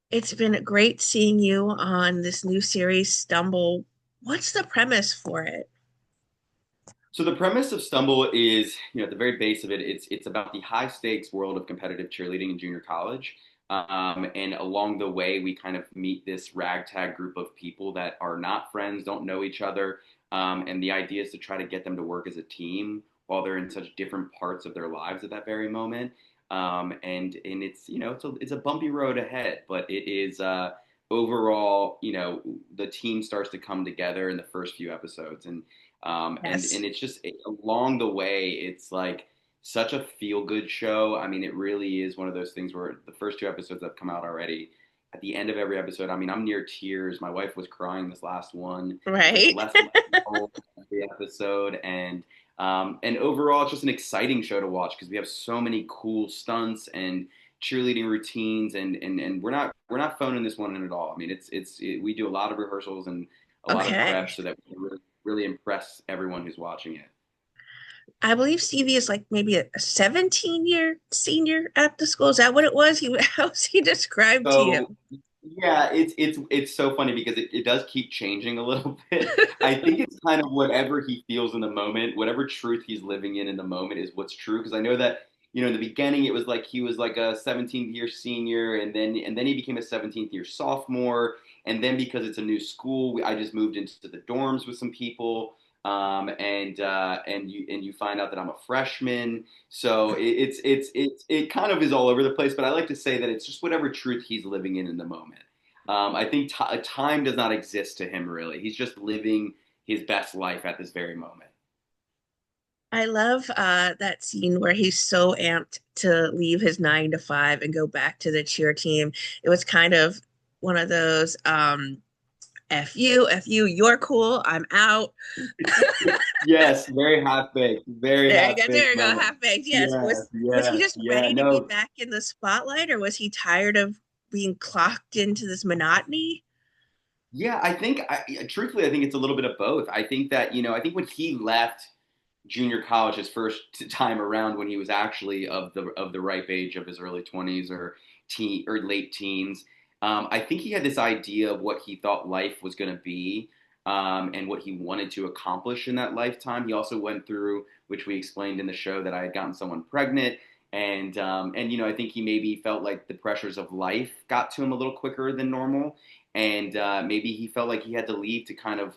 It's been great seeing you on this new series, Stumble. What's the premise for it? So the premise of Stumble is, at the very base of it, it's about the high stakes world of competitive cheerleading in junior college. And along the way, we kind of meet this ragtag group of people that are not friends, don't know each other. And the idea is to try to get them to work as a team while they're in such different parts of their lives at that very moment. And it's it's a bumpy road ahead, but it is overall, the team starts to come together in the first few episodes, and Yes. it's just along the way, it's like such a feel good show. I mean, it really is one of those things where the first two episodes have come out already. At the end of every episode, I mean, I'm near tears. My wife was crying this last one. There's like Right? lessons involved in every episode, and overall, it's just an exciting show to watch because we have so many cool stunts and cheerleading routines, and we're not phoning this one in at all. I mean, we do a lot of rehearsals and a lot of Okay. prep so that we can really impress everyone who's watching it. I believe Stevie is like maybe a 17-year senior at the school. Is that what it was? How's he described to you? So yeah, it's so funny because it does keep changing a little bit. I think it's kind of whatever he feels in the moment, whatever truth he's living in the moment is what's true. Because I know that in the beginning it was like he was like a 17th year senior, and then he became a 17th year sophomore, and then because it's a new school, I just moved into the dorms with some people. And you find out that I'm a freshman, so it kind of is all over the place, but I like to say that it's just whatever truth he's living in the moment. I think time does not exist to him really. He's just living his best life at this very moment. I love that scene where he's so amped to leave his 9 to 5 and go back to the cheer team. It was kind of one of those F you, you're cool, I'm out. Yes, very half There baked you go, moment. half baked. Yes. Yes, Was he yes, just yeah. ready to be No, back in the spotlight, or was he tired of being clocked into this monotony? yeah. Truthfully, I think it's a little bit of both. I think that I think when he left junior college his first time around when he was actually of the ripe age of his early 20s or teen or late teens. I think he had this idea of what he thought life was going to be, and what he wanted to accomplish in that lifetime. He also went through, which we explained in the show, that I had gotten someone pregnant. And I think he maybe felt like the pressures of life got to him a little quicker than normal, and maybe he felt like he had to leave to kind of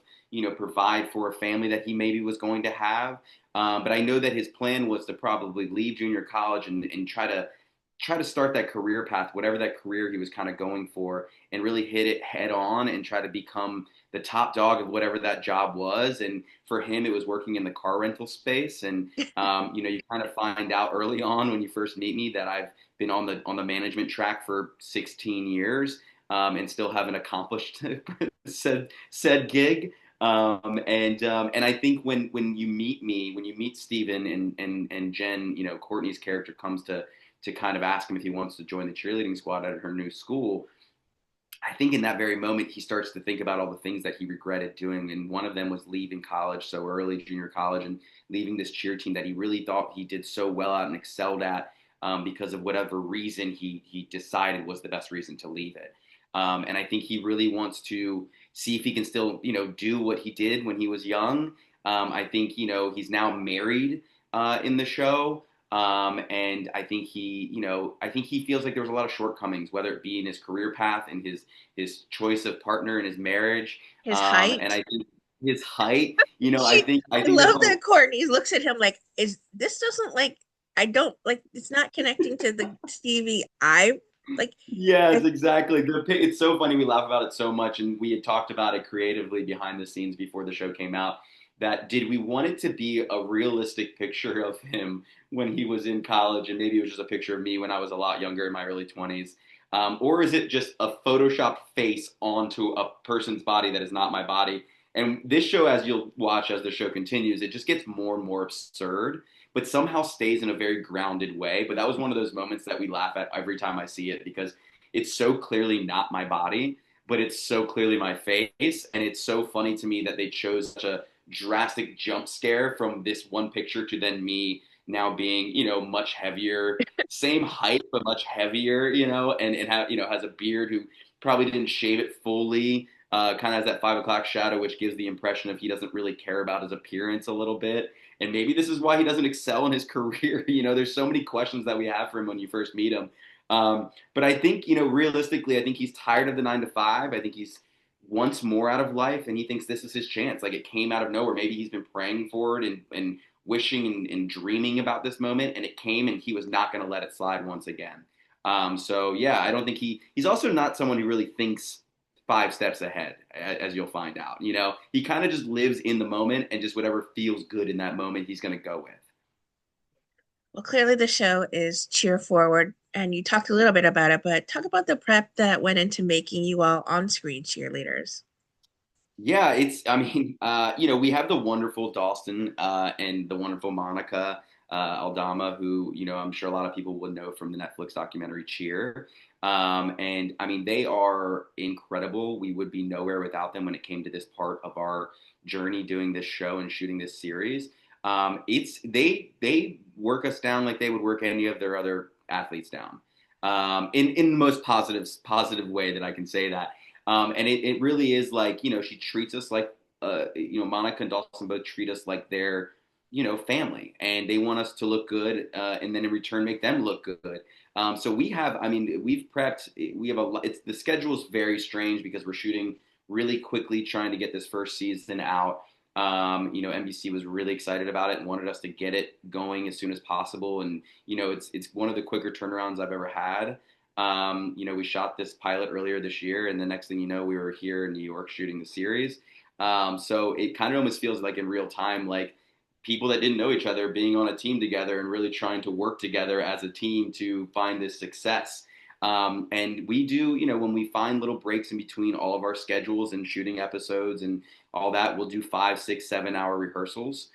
provide for a family that he maybe was going to have. But I know that his plan was to probably leave junior college and try to start that career path, whatever that career he was kind of going for, and really hit it head on and try to become the top dog of whatever that job was. And for him, it was working in the car rental space. And you kind of find out early on when you first meet me that I've been on the management track for 16 years, and still haven't accomplished said gig. And I think when you meet me, when you meet Steven and Jen, Courtney's character comes to kind of ask him if he wants to join the cheerleading squad at her new school. I think in that very moment he starts to think about all the things that he regretted doing, and one of them was leaving college so early, junior college, and leaving this cheer team that he really thought he did so well at and excelled at, because of whatever reason he decided was the best reason to leave it. And I think he really wants to see if he can still do what he did when he was young. I think he's now married in the show. And I think he feels like there was a lot of shortcomings, whether it be in his career path and his choice of partner in his marriage. His And height. I think his height. I She, think I I think there's love a that Courtney looks at him like, is this doesn't like, I don't like, it's not connecting to the Stevie. Like, Yes, I, exactly. It's so funny. We laugh about it so much, and we had talked about it creatively behind the scenes before the show came out. That did we want it to be a realistic picture of him when he was in college, and maybe it was just a picture of me when I was a lot younger in my early 20s, or is it just a photoshopped face onto a person's body that is not my body? And this show, as you'll watch as the show continues, it just gets more and more absurd, but somehow stays in a very grounded way. But that was one of those moments that we laugh at every time I see it because it's so clearly not my body, but it's so clearly my face. And it's so funny to me that they chose such a drastic jump scare from this one picture to then me now being, much heavier, same height but much heavier, and has a beard, who probably didn't shave it fully. Kind of has that 5 o'clock shadow, which gives the impression of he doesn't really care about his appearance a little bit. And maybe this is why he doesn't excel in his career. There's so many questions that we have for him when you first meet him. But I think, realistically, I think he's tired of the 9 to 5. I think he's wants more out of life, and he thinks this is his chance. Like, it came out of nowhere. Maybe he's been praying for it and wishing and dreaming about this moment, and it came, and he was not going to let it slide once again. So yeah, I don't think he's also not someone who really thinks 5 steps ahead, as you'll find out. He kind of just lives in the moment, and just whatever feels good in that moment, he's going to go with. Well, clearly the show is cheer forward, and you talked a little bit about it, but talk about the prep that went into making you all on-screen cheerleaders. Yeah, I mean, we have the wonderful Dalston and the wonderful Monica Aldama, who, I'm sure a lot of people would know from the Netflix documentary Cheer. And I mean, they are incredible. We would be nowhere without them when it came to this part of our journey doing this show and shooting this series. They work us down like they would work any of their other athletes down. In the most positive way that I can say that. And it really is like, she treats us like, Monica and Dawson both treat us like they're, family, and they want us to look good, and then in return make them look good. So we've prepped, we have the schedule is very strange because we're shooting really quickly trying to get this first season out. NBC was really excited about it and wanted us to get it going as soon as possible. And, it's one of the quicker turnarounds I've ever had. We shot this pilot earlier this year, and the next thing you know, we were here in New York shooting the series. So it kind of almost feels like in real time, like people that didn't know each other being on a team together and really trying to work together as a team to find this success. And we do, when we find little breaks in between all of our schedules and shooting episodes and all that, we'll do 5, 6, 7 hour rehearsals,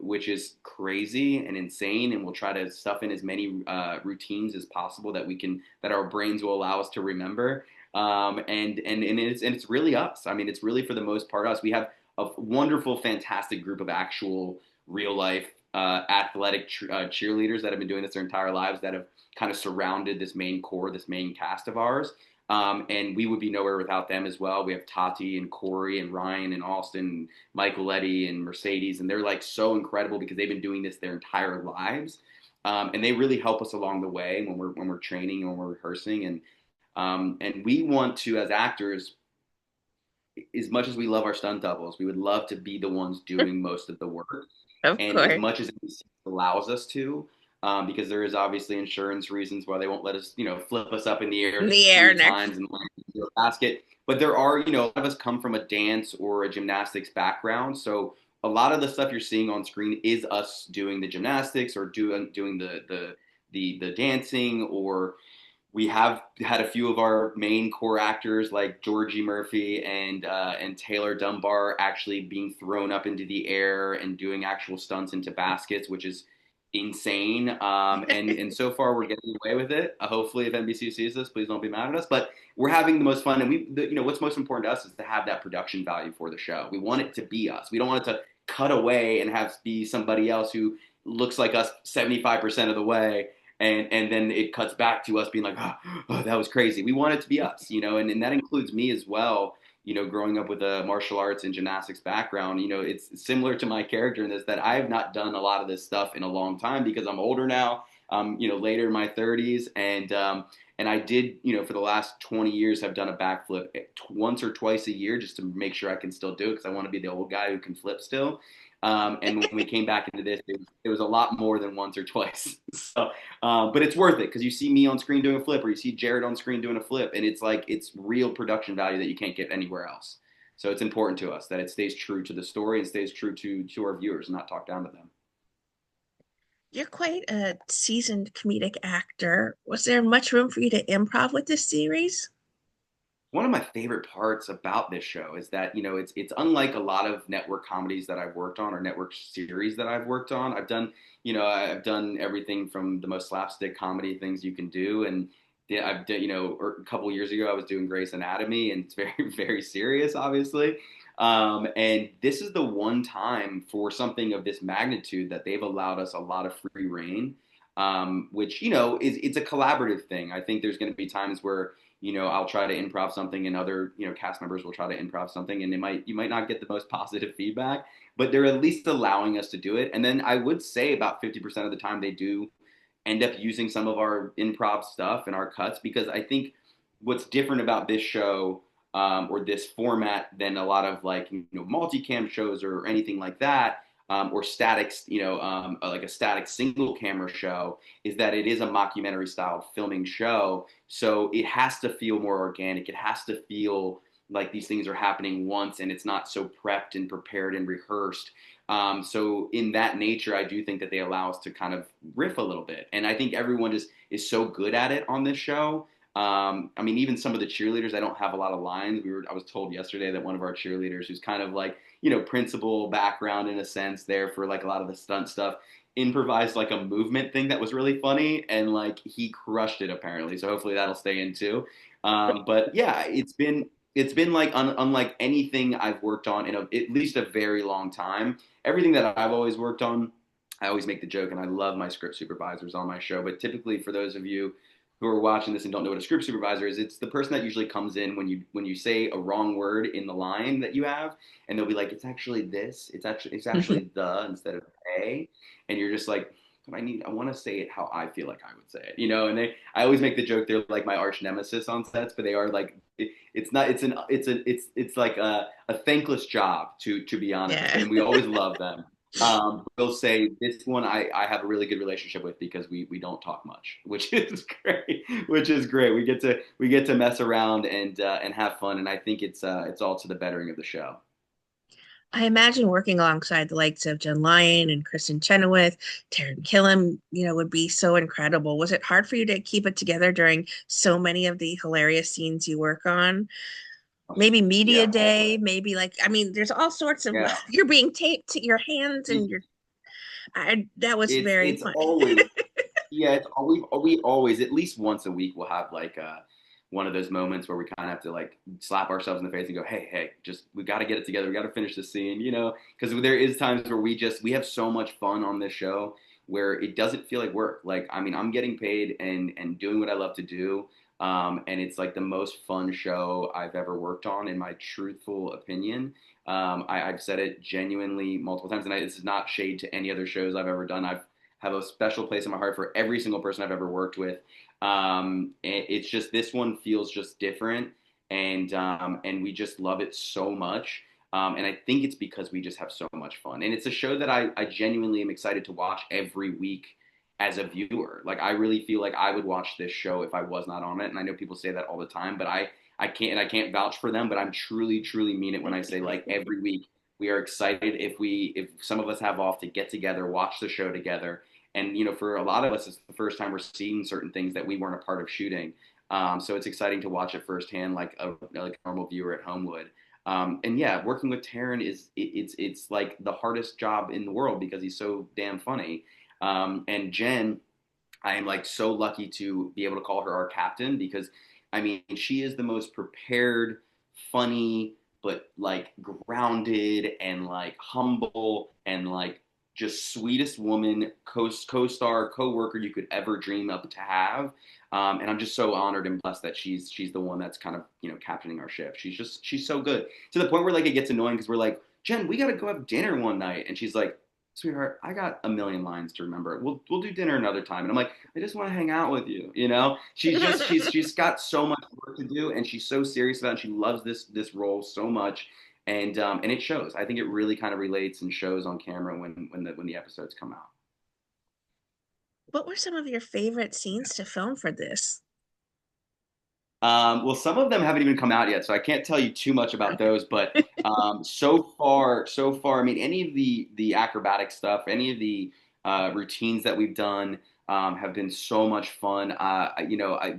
which is crazy and insane. And we'll try to stuff in as many routines as possible that our brains will allow us to remember. And it's really us. I mean, it's really for the most part us. We have a wonderful, fantastic group of actual real life athletic cheerleaders that have been doing this their entire lives, that have kind of surrounded this main core, this main cast of ours. And we would be nowhere without them as well. We have Tati and Corey and Ryan and Austin, and Michael Letty and Mercedes, and they're like so incredible because they've been doing this their entire lives. And they really help us along the way when we're training and when we're rehearsing. And we want to, as actors, as much as we love our stunt doubles, we would love to be the ones doing most of the work. Of And as course. much as it allows us to, because there is obviously insurance reasons why they won't let us, flip us up in the In air the air three next. times and land into a basket. But there are, a lot of us come from a dance or a gymnastics background. So a lot of the stuff you're seeing on screen is us doing the gymnastics or doing the dancing, or we have had a few of our main core actors like Georgie Murphy and Taylor Dunbar actually being thrown up into the air and doing actual stunts into baskets, which is insane. And so far we're getting away with it. Hopefully, if NBC sees this, please don't be mad at us. But we're having the most fun, and what's most important to us is to have that production value for the show. We want it to be us. We don't want it to cut away and have be somebody else who looks like us 75% of the way, and then it cuts back to us being like, oh, that was crazy. We want it to be us, and that includes me as well. Growing up with a martial arts and gymnastics background, it's similar to my character in this, that I have not done a lot of this stuff in a long time because I'm older now, later in my 30s, and I did, for the last 20 years, have done a backflip once or twice a year just to make sure I can still do it because I want to be the old guy who can flip still. And when we came back into this, it was a lot more than once or twice. So, but it's worth it because you see me on screen doing a flip, or you see Jared on screen doing a flip, and it's like it's real production value that you can't get anywhere else. So it's important to us that it stays true to the story and stays true to our viewers, and not talk down to them. You're quite a seasoned comedic actor. Was there much room for you to improv with this series? One of my favorite parts about this show is that it's unlike a lot of network comedies that I've worked on or network series that I've worked on. I've done everything from the most slapstick comedy things you can do, and a couple years ago, I was doing Grey's Anatomy, and it's very, very serious, obviously. And this is the one time for something of this magnitude that they've allowed us a lot of free reign, which it's a collaborative thing. I think there's going to be times where I'll try to improv something, and other cast members will try to improv something, and you might not get the most positive feedback, but they're at least allowing us to do it. And then I would say about 50% of the time they do end up using some of our improv stuff and our cuts, because I think what's different about this show, or this format, than a lot of like multicam shows or anything like that, or static, like a static single camera show, is that it is a mockumentary style filming show. So it has to feel more organic. It has to feel like these things are happening once, and it's not so prepped and prepared and rehearsed. So in that nature, I do think that they allow us to kind of riff a little bit, and I think everyone just is so good at it on this show. I mean, even some of the cheerleaders, I don't have a lot of lines. I was told yesterday that one of our cheerleaders, who's kind of like principal background in a sense, there for like a lot of the stunt stuff, improvised like a movement thing that was really funny, and like he crushed it apparently. So hopefully that'll stay in too. But yeah, it's been like unlike anything I've worked on in at least a very long time. Everything that I've always worked on, I always make the joke, and I love my script supervisors on my show. But typically, for those of you who are watching this and don't know what a script supervisor is, it's the person that usually comes in when you say a wrong word in the line that you have, and they'll be like, "It's actually this. It's actually the instead of a," and you're just like, "But I want to say it how I feel like I would say it," And I always make the joke they're like my arch nemesis on sets, but they are like it's not it's like a thankless job, to be honest, Yeah. and we always love them. We'll say this one I have a really good relationship with, because we don't talk much, which is great. Which is great. We get to mess around and have fun, and I think it's all to the bettering of the show. I imagine working alongside the likes of Jen Lyon and Kristen Chenoweth, Taran Killam, would be so incredible. Was it hard for you to keep it together during so many of the hilarious scenes you work on? Maybe media Yeah, day, maybe like, I mean, there's all sorts of, yeah. you're being taped to your hands and that was very It's fun. always Yeah, we always, at least once a week, we'll have like one of those moments where we kind of have to like slap ourselves in the face and go, hey, just we got to get it together. We got to finish this scene, because there is times where we have so much fun on this show where it doesn't feel like work. Like, I mean, I'm getting paid and doing what I love to do, and it's like the most fun show I've ever worked on, in my truthful opinion. I've said it genuinely multiple times, and this is not shade to any other shows I've ever done. I've have a special place in my heart for every single person I've ever worked with. It's just, this one feels just different, and we just love it so much. And I think it's because we just have so much fun, and it's a show that I genuinely am excited to watch every week as a viewer. Like, I really feel like I would watch this show if I was not on it, and I know people say that all the time, but I can't vouch for them, but I'm truly mean it when I say, like, every week we are excited, if some of us have off, to get together, watch the show together. And for a lot of us, it's the first time we're seeing certain things that we weren't a part of shooting. So it's exciting to watch it firsthand, like a normal viewer at home would. And yeah, working with Taran it's like the hardest job in the world, because he's so damn funny. And Jen, I am like so lucky to be able to call her our captain, because I mean, she is the most prepared, funny, but like grounded and like humble and like just sweetest woman, co-star, co-worker you could ever dream up to have. And I'm just so honored and blessed that she's the one that's kind of captaining our ship. She's so good, to the point where like it gets annoying, because we're like, Jen, we got to go have dinner one night, and she's like, sweetheart, I got a million lines to remember. We'll do dinner another time. And I'm like, I just want to hang out with you. She's got so much work to do, and she's so serious about it, and she loves this role so much. And it shows. I think it really kind of relates and shows on camera when the episodes come out. What were some of your favorite scenes to film for this? Well, some of them haven't even come out yet, so I can't tell you too much about Okay. those. But so far, I mean, any of the acrobatic stuff, any of the routines that we've done have been so much fun.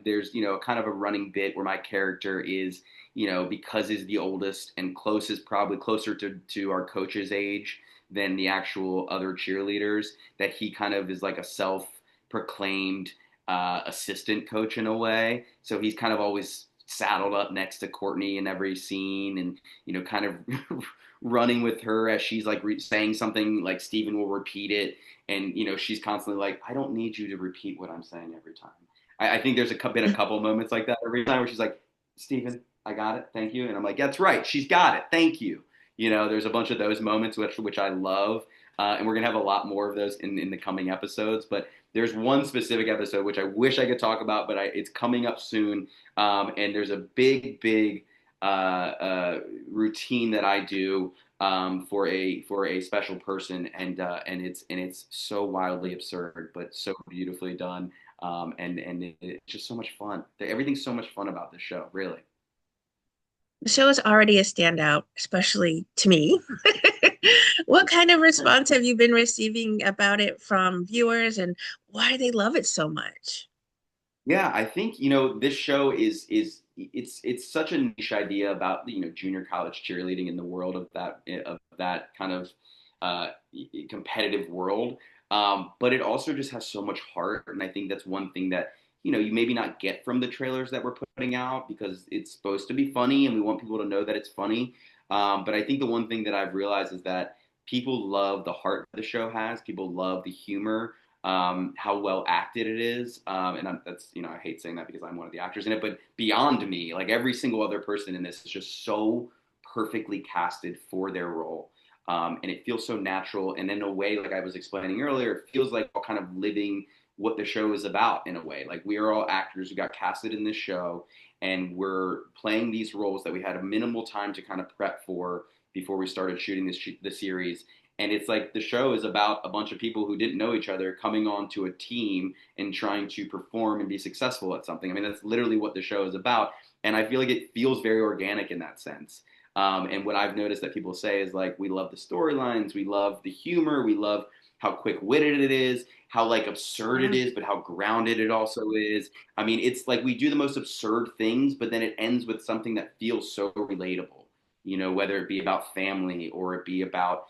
There's kind of a running bit where my character is, because he's the oldest and closest, probably closer to our coach's age than the actual other cheerleaders, that he kind of is like a self-proclaimed assistant coach in a way. So he's kind of always saddled up next to Courtney in every scene, and kind of running with her as she's like saying something. Like Steven will repeat it, and she's constantly like, "I don't need you to repeat what I'm saying every time." I think there's been a couple moments like that every time where she's like, "Steven, I got it, thank you," and I'm like, "That's right, she's got it, thank you." There's a bunch of those moments which I love, and we're gonna have a lot more of those in the coming episodes. But there's one specific episode which I wish I could talk about, but it's coming up soon, and there's a big routine that I do for a special person, and it's so wildly absurd, but so beautifully done, and it's just so much fun. Everything's so much fun about this show, really. The show is already a standout, especially to me. What kind of response have you been receiving about it from viewers, and why do they love it so much? Yeah, I think this show is it's such a niche idea about junior college cheerleading in the world of that kind of uh, competitive world, but it also just has so much heart, and I think that's one thing that you maybe not get from the trailers that we're putting out because it's supposed to be funny and we want people to know that it's funny. But I think the one thing that I've realized is that people love the heart the show has. People love the humor, how well acted it is. That's, I hate saying that because I'm one of the actors in it, but beyond me, like every single other person in this is just so perfectly casted for their role. And it feels so natural. And in a way, like I was explaining earlier, it feels like we're kind of living what the show is about in a way. Like we are all actors who got casted in this show, and we're playing these roles that we had a minimal time to kind of prep for before we started shooting the series. And it's like the show is about a bunch of people who didn't know each other coming onto a team and trying to perform and be successful at something. I mean, that's literally what the show is about. And I feel like it feels very organic in that sense. And what I've noticed that people say is like, we love the storylines, we love the humor, we love how quick witted it is, how like absurd it Yeah. is, but how grounded it also is. I mean, it's like we do the most absurd things, but then it ends with something that feels so relatable, whether it be about family or it be about,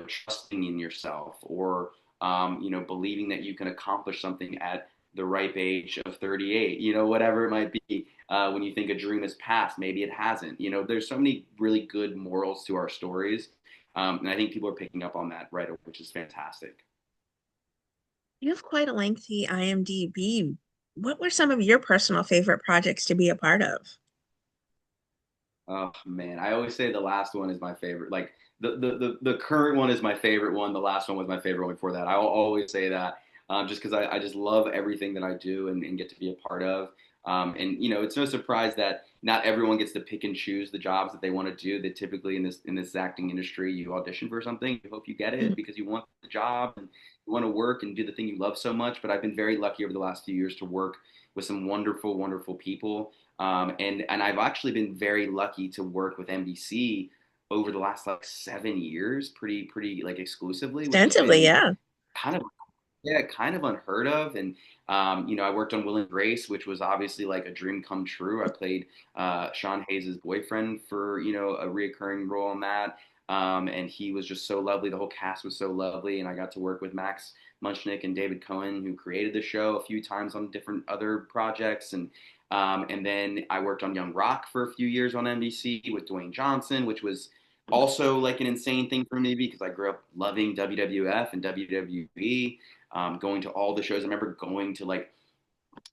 trusting in yourself or, believing that you can accomplish something at the ripe age of 38, whatever it might be. When you think a dream has passed, maybe it hasn't. There's so many really good morals to our stories. And I think people are picking up on that right away, which is fantastic. You have quite a lengthy IMDb. What were some of your personal favorite projects to be a part of? Oh man, I always say the last one is my favorite. Like the current one is my favorite one. The last one was my favorite one before that. I will always say that, just because I just love everything that I do and get to be a part of. And it's no surprise that not everyone gets to pick and choose the jobs that they want to do. That typically in this acting industry, you audition for something, you hope you get it because you want the job and you want to work and do the thing you love so much. But I've been very lucky over the last few years to work with some wonderful, wonderful people, and I've actually been very lucky to work with NBC over the last like 7 years, pretty like exclusively, which has Extensively, been yeah. kind of yeah, kind of unheard of. And I worked on Will and Grace, which was obviously like a dream come true. I played Sean Hayes' boyfriend for a reoccurring role in that. And he was just so lovely. The whole cast was so lovely, and I got to work with Max Munchnick and David Cohen, who created the show, a few times on different other projects. And then I worked on Young Rock for a few years on NBC with Dwayne Johnson, which was also like an insane thing for me because I grew up loving WWF and WWE, going to all the shows. I remember going to like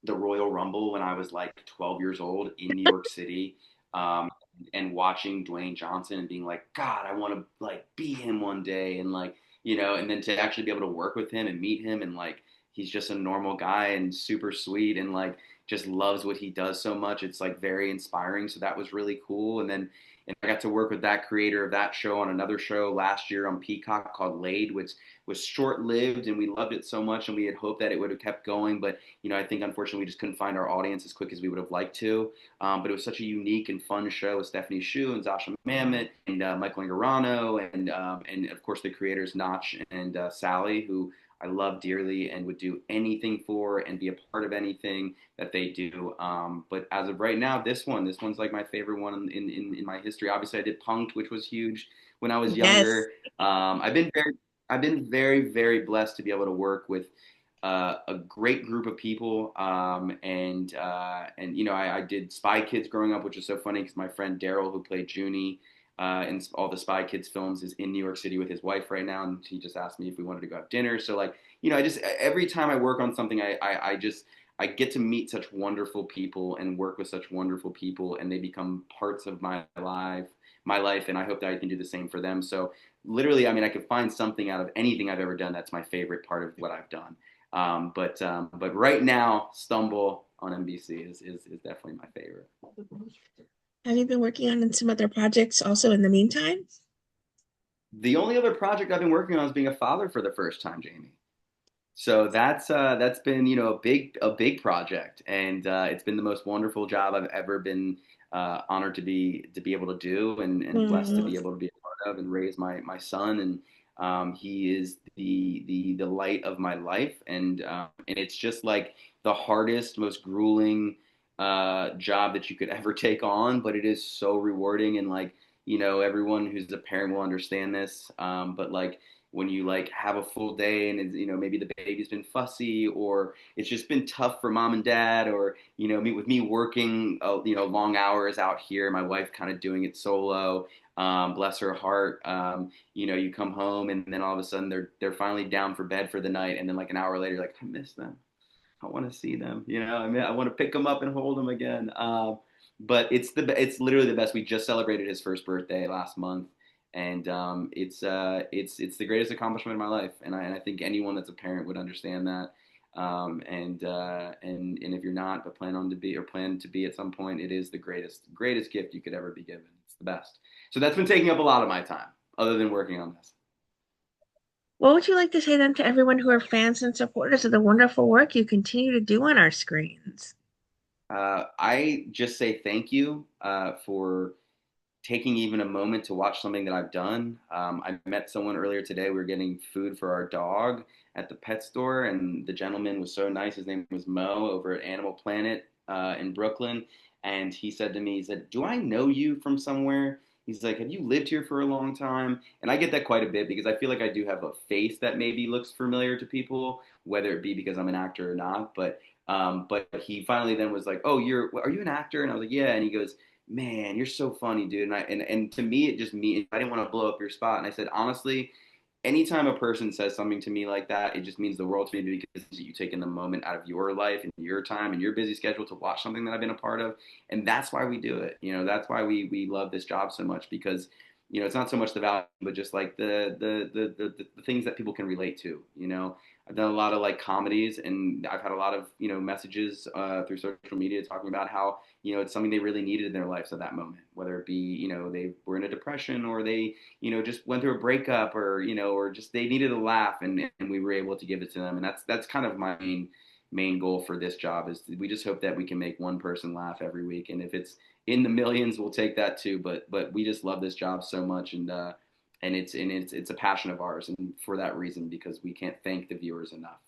the Royal Rumble when I was like 12 years old in New York City, and watching Dwayne Johnson and being like, God, I want to like be him one day, and like and then to actually be able to work with him and meet him, and like he's just a normal guy and super sweet and like just loves what he does so much. It's like very inspiring. So that was really cool. And I got to work with that creator of that show on another show last year on Peacock called Laid, which was short lived, and we loved it so much, and we had hoped that it would have kept going, but I think unfortunately we just couldn't find our audience as quick as we would have liked to. But it was such a unique and fun show with Stephanie Shu and Zasha Mamet and Michael Ingarano, and of course the creators Notch and Sally, who I love dearly and would do anything for and be a part of anything that they do. But as of right now, this one's like my favorite one in my history. Obviously, I did Punked, which was huge when I was Yes. younger. I've been very very blessed to be able to work with a great group of people, and you know, I did Spy Kids growing up, which is so funny because my friend Daryl, who played Junie in all the Spy Kids films, is in New York City with his wife right now, and he just asked me if we wanted to go have dinner. So like, you know, I just every time I work on something, I just I get to meet such wonderful people and work with such wonderful people, and they become parts of my life, and I hope that I can do the same for them. So literally, I mean, I could find something out of anything I've ever done that's my favorite part of what I've done. But right now, Stumble on NBC is definitely my favorite. Have you been working on some other projects also in the meantime? The only other project I've been working on is being a father for the first time, Jamie. So that's been, you know, a big project, and it's been the most wonderful job I've ever been honored to be able to do, and blessed to Mm, be able to be a part of and raise my son. And he is the light of my life, and it's just like the hardest, most grueling job that you could ever take on, but it is so rewarding. And like, you know, everyone who's a parent will understand this, but like when you like have a full day and you know, maybe the baby's been fussy, or it's just been tough for mom and dad, or you know, me working you know, long hours out here, my wife kind of doing it solo, bless her heart. You know, you come home and then all of a sudden they're finally down for bed for the night, and then like an hour later, you're like, I miss them, I want to see them. You know, I mean, I want to pick them up and hold them again. But it's literally the best. We just celebrated his first birthday last month, and it's the greatest accomplishment of my life. And I think anyone that's a parent would understand that. And if you're not, but plan to be at some point, it is the greatest gift you could ever be given. It's the best. So that's been taking up a lot of my time, other than working on this. what would you like to say then to everyone who are fans and supporters of the wonderful work you continue to do on our screens? I just say thank you for taking even a moment to watch something that I've done. I met someone earlier today. We were getting food for our dog at the pet store, and the gentleman was so nice. His name was Mo over at Animal Planet in Brooklyn. And he said to me, he said, "Do I know you from somewhere?" He's like, "Have you lived here for a long time?" And I get that quite a bit because I feel like I do have a face that maybe looks familiar to people, whether it be because I'm an actor or not. But he finally then was like, "Oh, are you an actor?" And I was like, "Yeah." And he goes, "Man, you're so funny, dude." And to me, it just me. I didn't want to blow up your spot. And I said, honestly, anytime a person says something to me like that, it just means the world to me because you taking the moment out of your life and your time and your busy schedule to watch something that I've been a part of. And that's why we do it. You know, that's why we love this job so much, because you know, it's not so much the value, but just like the things that people can relate to. You know, I've done a lot of like comedies, and I've had a lot of, you know, messages through social media talking about how, you know, it's something they really needed in their lives at that moment, whether it be, you know, they were in a depression, or they, you know, just went through a breakup, or you know, or just they needed a laugh, and we were able to give it to them. And that's kind of my main goal for this job, is we just hope that we can make one person laugh every week. And if it's in the millions, we'll take that too. But we just love this job so much, and it's a passion of ours, and for that reason, because we can't thank the viewers enough.